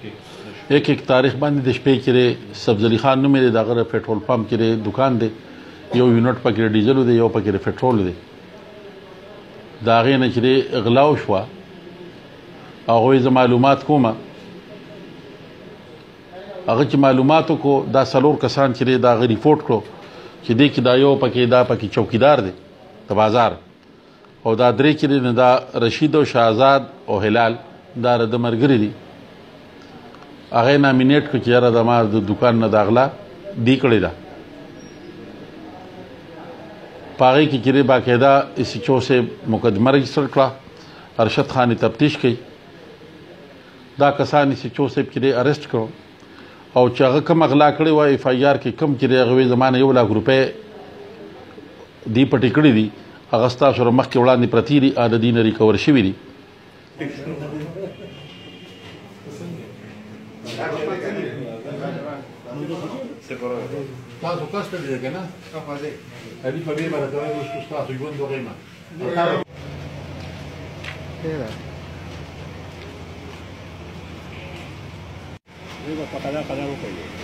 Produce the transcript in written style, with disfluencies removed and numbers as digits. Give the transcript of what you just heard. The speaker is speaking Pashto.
1 تاریخ باندې د شپې کې سبز علي خان نوم یې د هغه پټرول پمپ کې دکان دی، یو یونټ پکې ډیزل دی، یو پکې پټرول دی. د هغې نه چې غلا وشوه، هغوی زه معلومات کومه. هغه چې معلومات وکړو، دا 4 کسان چې د هغه ریپورټ کړو چې دې کې دا یو پکې چوکیدار دی د بازار، او دا 3 چې دی دا رشید او شهزاد او هلال دا د ملګري دي. هغه نامینیټ کړ چې یاره د ما د دکان نه د غلا دی کړې ده. په هغې کې چې باقاعده SHO صاحب مقدمه رجسټر کړه، ارشد خان یې تفتیش کوي. دا کسان SHO صاحب چې ارسټ کړو، او چې هغه کوم غلا کړې وه FIR کې کوم چې هغه وایي زما نه 1 لک روپۍ دی پټې کړي دي، هغه ستاسو سره مخکې وړاندې پرتې دي، د دې نه ریکور شوي دي. تاسو کسته دي که نه؟ علي په دې باندې کوي اوس ستاسو ژوند وغیمه Digo, para allá,